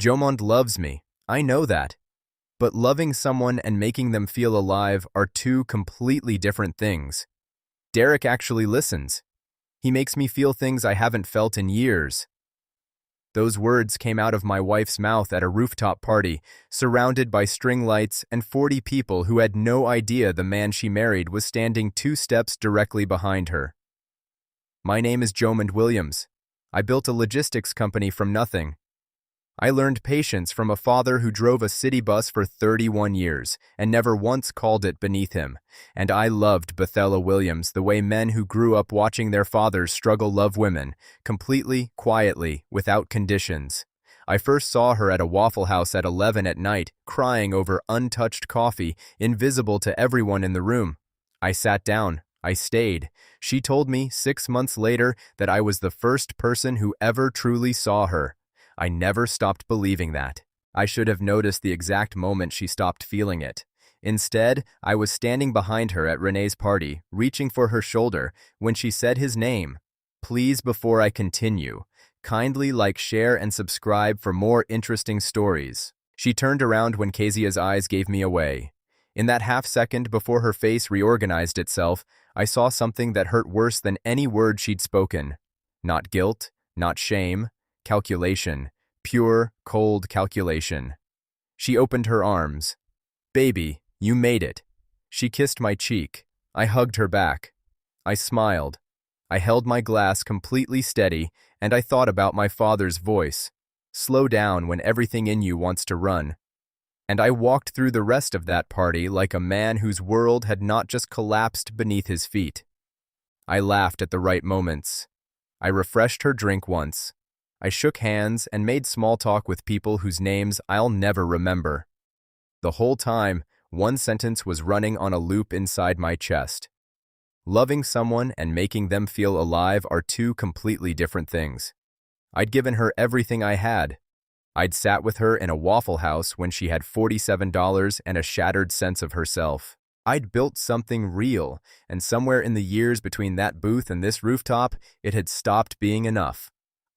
Jomond loves me. I know that. But loving someone and making them feel alive are two completely different things. Derek actually listens. He makes me feel things I haven't felt in years. Those words came out of my wife's mouth at a rooftop party, surrounded by string lights and 40 people who had no idea the man she married was standing 2 steps directly behind her. My name is Jomond Williams. I built a logistics company from nothing. I learned patience from a father who drove a city bus for 31 years and never once called it beneath him. And I loved Bethela Williams the way men who grew up watching their fathers struggle love women, completely, quietly, without conditions. I first saw her at a Waffle House at 11 at night, crying over untouched coffee, invisible to everyone in the room. I sat down. I stayed. She told me 6 months later that I was the first person who ever truly saw her. I never stopped believing that. I should have noticed the exact moment she stopped feeling it. Instead, I was standing behind her at Renee's party, reaching for her shoulder, when she said his name. Please, before I continue, kindly like, share, and subscribe for more interesting stories. She turned around when Kezia's eyes gave me away. In that half second before her face reorganized itself, I saw something that hurt worse than any word she'd spoken. Not guilt, not shame. Calculation. Pure, cold calculation. She opened her arms. Baby, you made it. She kissed my cheek. I hugged her back. I smiled. I held my glass completely steady, and I thought about my father's voice. Slow down when everything in you wants to run. And I walked through the rest of that party like a man whose world had not just collapsed beneath his feet. I laughed at the right moments. I refreshed her drink once. I shook hands and made small talk with people whose names I'll never remember. The whole time, one sentence was running on a loop inside my chest. Loving someone and making them feel alive are two completely different things. I'd given her everything I had. I'd sat with her in a Waffle House when she had $47 and a shattered sense of herself. I'd built something real, and somewhere in the years between that booth and this rooftop, it had stopped being enough.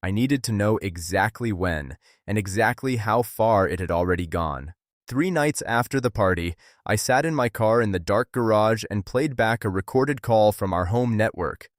I needed to know exactly when, and exactly how far it had already gone. 3 nights after the party, I sat in my car in the dark garage and played back a recorded call from our home network.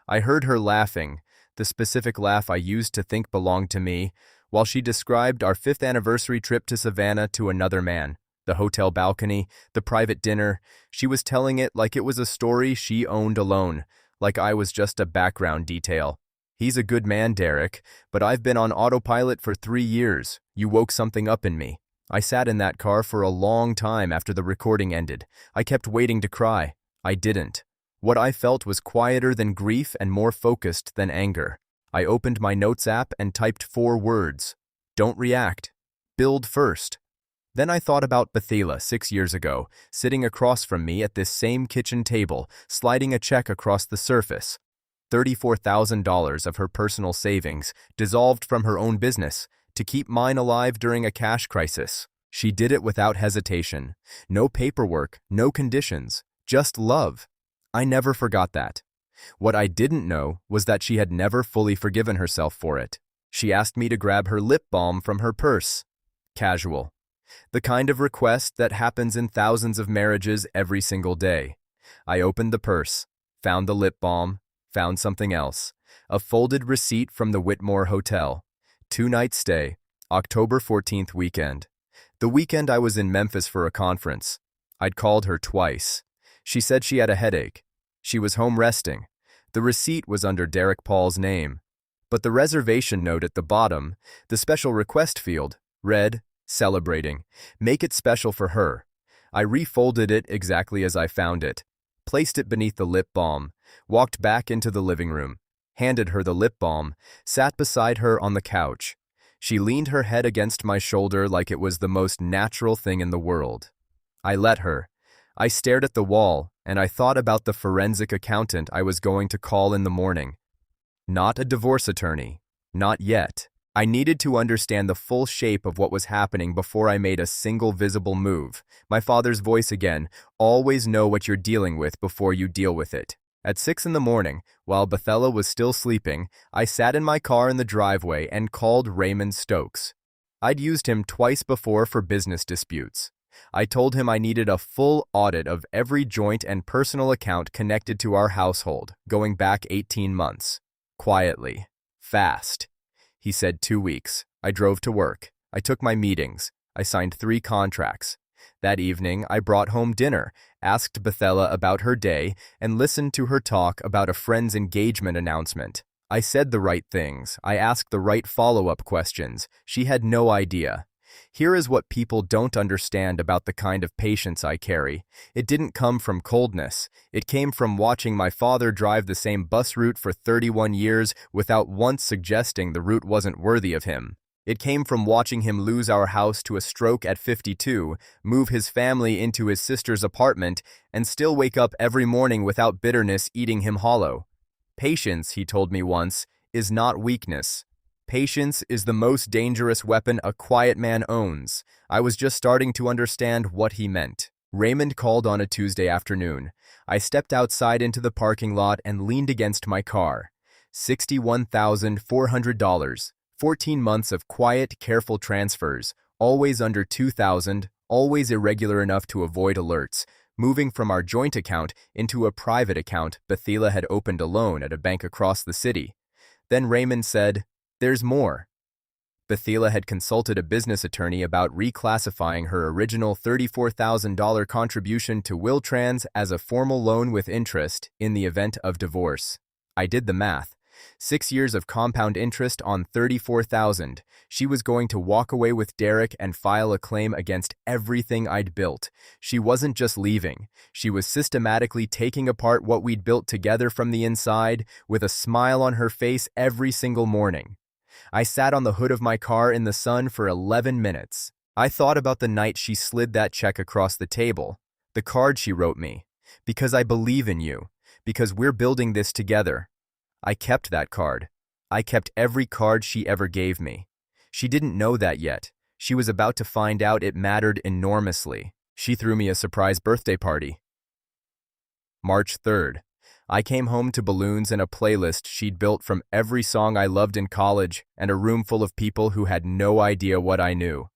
I heard her laughing, the specific laugh I used to think belonged to me, while she described our 5th anniversary trip to Savannah to another man, the hotel balcony, the private dinner. She was telling it like it was a story she owned alone, like I was just a background detail. He's a good man, Derek, but I've been on autopilot for 3 years. You woke something up in me. I sat in that car for a long time after the recording ended. I kept waiting to cry. I didn't. What I felt was quieter than grief and more focused than anger. I opened my notes app and typed 4 words. Don't react. Build first. Then I thought about Bethela 6 years ago, sitting across from me at this same kitchen table, sliding a check across the surface. $34,000 of her personal savings, dissolved from her own business, to keep mine alive during a cash crisis. She did it without hesitation. No paperwork, no conditions, just love. I never forgot that. What I didn't know was that she had never fully forgiven herself for it. She asked me to grab her lip balm from her purse. Casual. The kind of request that happens in thousands of marriages every single day. I opened the purse, found the lip balm, found something else. A folded receipt from the Whitmore Hotel. 2-night stay, October 14th weekend. The weekend I was in Memphis for a conference. I'd called her twice. She said she had a headache. She was home resting. The receipt was under Derek Paul's name. But the reservation note at the bottom, the special request field, read, celebrating. Make it special for her. I refolded it exactly as I found it. Placed it beneath the lip balm, walked back into the living room, handed her the lip balm, sat beside her on the couch. She leaned her head against my shoulder like it was the most natural thing in the world. I let her. I stared at the wall, and I thought about the forensic accountant I was going to call in the morning. Not a divorce attorney. Not yet. I needed to understand the full shape of what was happening before I made a single visible move. My father's voice again, always know what you're dealing with before you deal with it. At 6 in the morning, while Bethela was still sleeping, I sat in my car in the driveway and called Raymond Stokes. I'd used him twice before for business disputes. I told him I needed a full audit of every joint and personal account connected to our household, going back 18 months. Quietly. Fast. He said 2 weeks. I drove to work. I took my meetings. I signed 3 contracts. That evening, I brought home dinner, asked Bethela about her day, and listened to her talk about a friend's engagement announcement. I said the right things. I asked the right follow-up questions. She had no idea. Here is what people don't understand about the kind of patience I carry. It didn't come from coldness. It came from watching my father drive the same bus route for 31 years without once suggesting the route wasn't worthy of him. It came from watching him lose our house to a stroke at 52, move his family into his sister's apartment, and still wake up every morning without bitterness eating him hollow. Patience, he told me once, is not weakness. Patience is the most dangerous weapon a quiet man owns. I was just starting to understand what he meant. Raymond called on a Tuesday afternoon. I stepped outside into the parking lot and leaned against my car. $61,400. 14 months of quiet, careful transfers, always under $2,000, always irregular enough to avoid alerts, moving from our joint account into a private account Bethela had opened alone at a bank across the city. Then Raymond said, "There's more." Bethela had consulted a business attorney about reclassifying her original $34,000 contribution to Wiltrans as a formal loan with interest in the event of divorce. I did the math. 6 years of compound interest on $34,000. She was going to walk away with Derek and file a claim against everything I'd built. She wasn't just leaving. She was systematically taking apart what we'd built together from the inside, with a smile on her face every single morning. I sat on the hood of my car in the sun for 11 minutes. I thought about the night she slid that check across the table, the card she wrote me. Because I believe in you. Because we're building this together. I kept that card. I kept every card she ever gave me. She didn't know that yet. She was about to find out it mattered enormously. She threw me a surprise birthday party. March 3rd. I came home to balloons and a playlist she'd built from every song I loved in college and a room full of people who had no idea what I knew.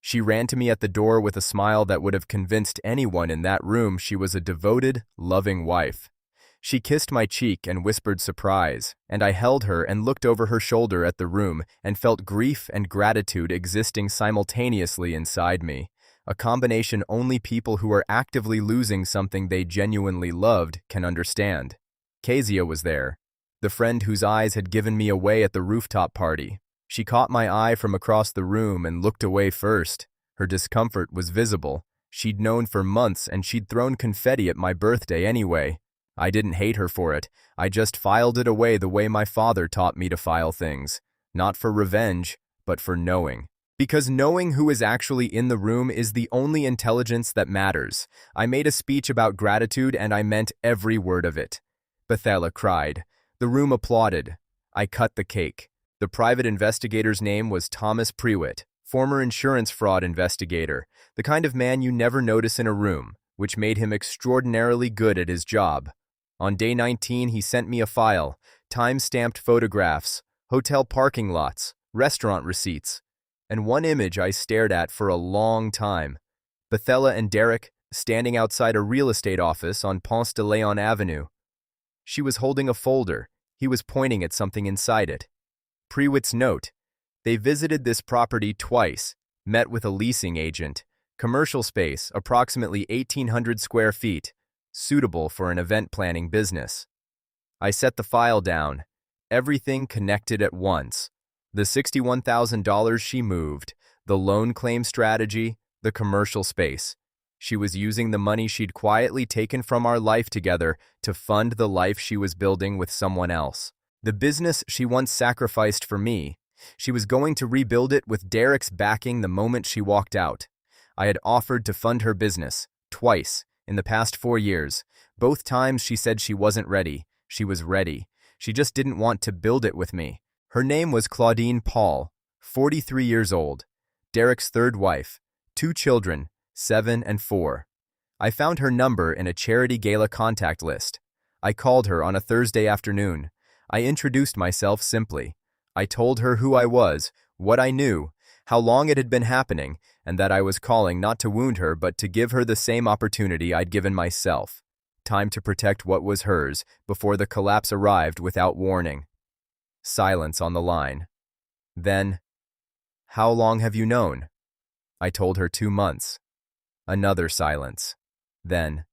She ran to me at the door with a smile that would have convinced anyone in that room she was a devoted, loving wife. She kissed my cheek and whispered surprise, and I held her and looked over her shoulder at the room and felt grief and gratitude existing simultaneously inside me, a combination only people who are actively losing something they genuinely loved can understand. Kezia was there, the friend whose eyes had given me away at the rooftop party. She caught my eye from across the room and looked away first. Her discomfort was visible. She'd known for months and she'd thrown confetti at my birthday anyway. I didn't hate her for it. I just filed it away the way my father taught me to file things. Not for revenge, but for knowing. Because knowing who is actually in the room is the only intelligence that matters. I made a speech about gratitude and I meant every word of it. Bethela cried. The room applauded. I cut the cake. The private investigator's name was Thomas Prewitt, former insurance fraud investigator, the kind of man you never notice in a room, which made him extraordinarily good at his job. On day 19, he sent me a file, time-stamped photographs, hotel parking lots, restaurant receipts, and one image I stared at for a long time. Bethela and Derek standing outside a real estate office on Ponce de Leon Avenue. She was holding a folder. He was pointing at something inside it. Prewitt's note. They visited this property twice, met with a leasing agent. Commercial space, approximately 1,800 square feet, suitable for an event planning business. I set the file down. Everything connected at once. The $61,000 she moved, the loan claim strategy, the commercial space. She was using the money she'd quietly taken from our life together to fund the life she was building with someone else. The business she once sacrificed for me. She was going to rebuild it with Derek's backing the moment she walked out. I had offered to fund her business, twice, in the past 4 years. Both times she said she wasn't ready. She was ready. She just didn't want to build it with me. Her name was Claudine Paul, 43 years old. Derek's third wife. 2 children, 7 and 4. I found her number in a charity gala contact list. I called her on a Thursday afternoon. I introduced myself simply. I told her who I was, what I knew, how long it had been happening, and that I was calling not to wound her but to give her the same opportunity I'd given myself. Time to protect what was hers before the collapse arrived without warning. Silence on the line. Then, "How long have you known?" I told her 2 months. Another silence. Then,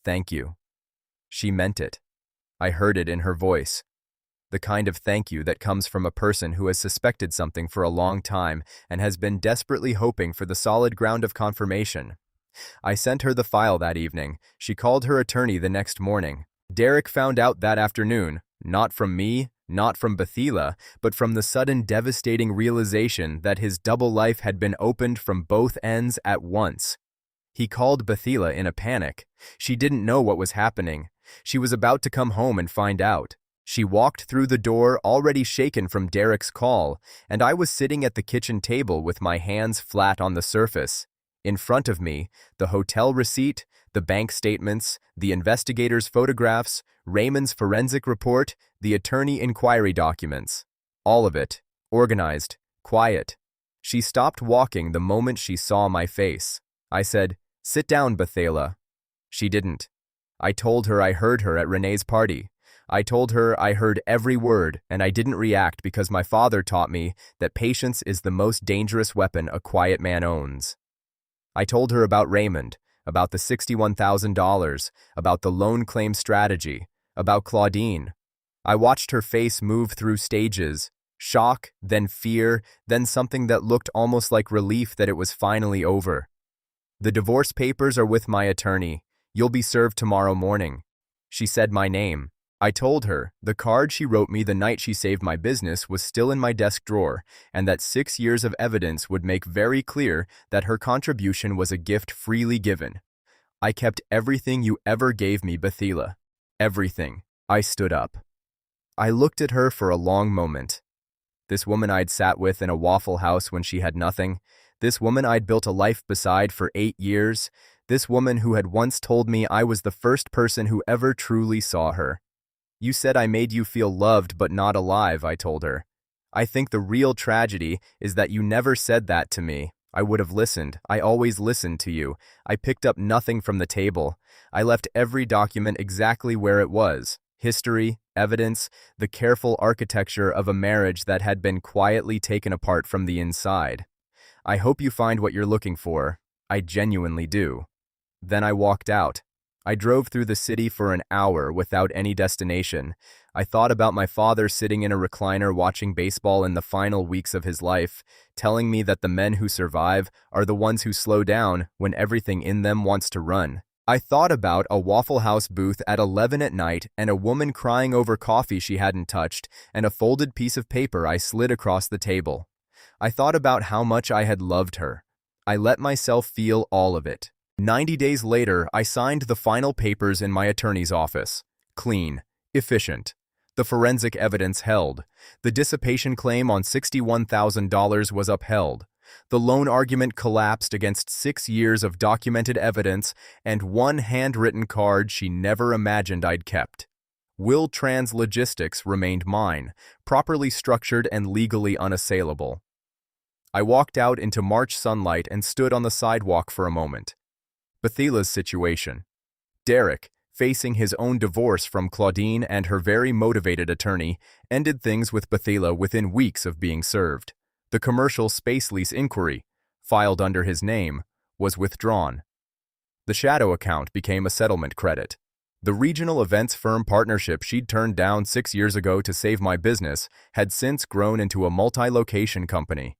"Thank you." She meant it. I heard it in her voice. The kind of thank you that comes from a person who has suspected something for a long time and has been desperately hoping for the solid ground of confirmation. I sent her the file that evening. She called her attorney the next morning. Derek found out that afternoon, not from me, not from Bethela, but from the sudden devastating realization that his double life had been opened from both ends at once. He called Bethela in a panic. She didn't know what was happening. She was about to come home and find out. She walked through the door already shaken from Derek's call, and I was sitting at the kitchen table with my hands flat on the surface. In front of me, the hotel receipt, the bank statements, the investigator's photographs, Raymond's forensic report, the attorney inquiry documents. All of it, organized, quiet. She stopped walking the moment she saw my face. I said, "Sit down, Bethela." She didn't. I told her I heard her at Renee's party. I told her I heard every word, and I didn't react because my father taught me that patience is the most dangerous weapon a quiet man owns. I told her about Raymond, about the $61,000, about the loan claim strategy, about Claudine. I watched her face move through stages, shock, then fear, then something that looked almost like relief that it was finally over. "The divorce papers are with my attorney. You'll be served tomorrow morning." She said my name. I told her the card she wrote me the night she saved my business was still in my desk drawer, and that 6 years of evidence would make very clear that her contribution was a gift freely given. "I kept everything you ever gave me, Bethela. Everything." I stood up. I looked at her for a long moment. This woman I'd sat with in a Waffle House when she had nothing. This woman I'd built a life beside for 8 years. This woman who had once told me I was the first person who ever truly saw her. "You said I made you feel loved but not alive," I told her. "I think the real tragedy is that you never said that to me. I would have listened. I always listened to you. I picked up nothing from the table. I left every document exactly where it was. History, evidence, the careful architecture of a marriage that had been quietly taken apart from the inside. I hope you find what you're looking for. I genuinely do." Then I walked out. I drove through the city for an hour without any destination. I thought about my father sitting in a recliner watching baseball in the final weeks of his life, telling me that the men who survive are the ones who slow down when everything in them wants to run. I thought about a Waffle House booth at 11 at night and a woman crying over coffee she hadn't touched and a folded piece of paper I slid across the table. I thought about how much I had loved her. I let myself feel all of it. 90 days later, I signed the final papers in my attorney's office. Clean. Efficient. The forensic evidence held. The dissipation claim on $61,000 was upheld. The loan argument collapsed against 6 years of documented evidence and one handwritten card she never imagined I'd kept. Will Trans Logistics remained mine, properly structured and legally unassailable. I walked out into March sunlight and stood on the sidewalk for a moment. Bethela's situation. Derek, facing his own divorce from Claudine and her very motivated attorney, ended things with Bethela within weeks of being served. The commercial space lease inquiry, filed under his name, was withdrawn. The shadow account became a settlement credit. The regional events firm partnership she'd turned down 6 years ago to save my business had since grown into a multi-location company.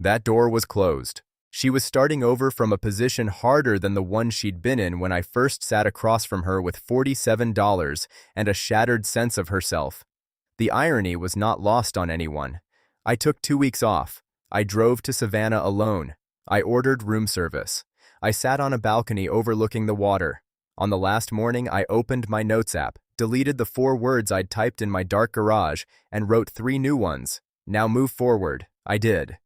That door was closed. She was starting over from a position harder than the one she'd been in when I first sat across from her with $47 and a shattered sense of herself. The irony was not lost on anyone. I took 2 weeks off. I drove to Savannah alone. I ordered room service. I sat on a balcony overlooking the water. On the last morning, I opened my notes app, deleted the 4 words I'd typed in my dark garage, and wrote 3 new ones. "Now move forward." I did.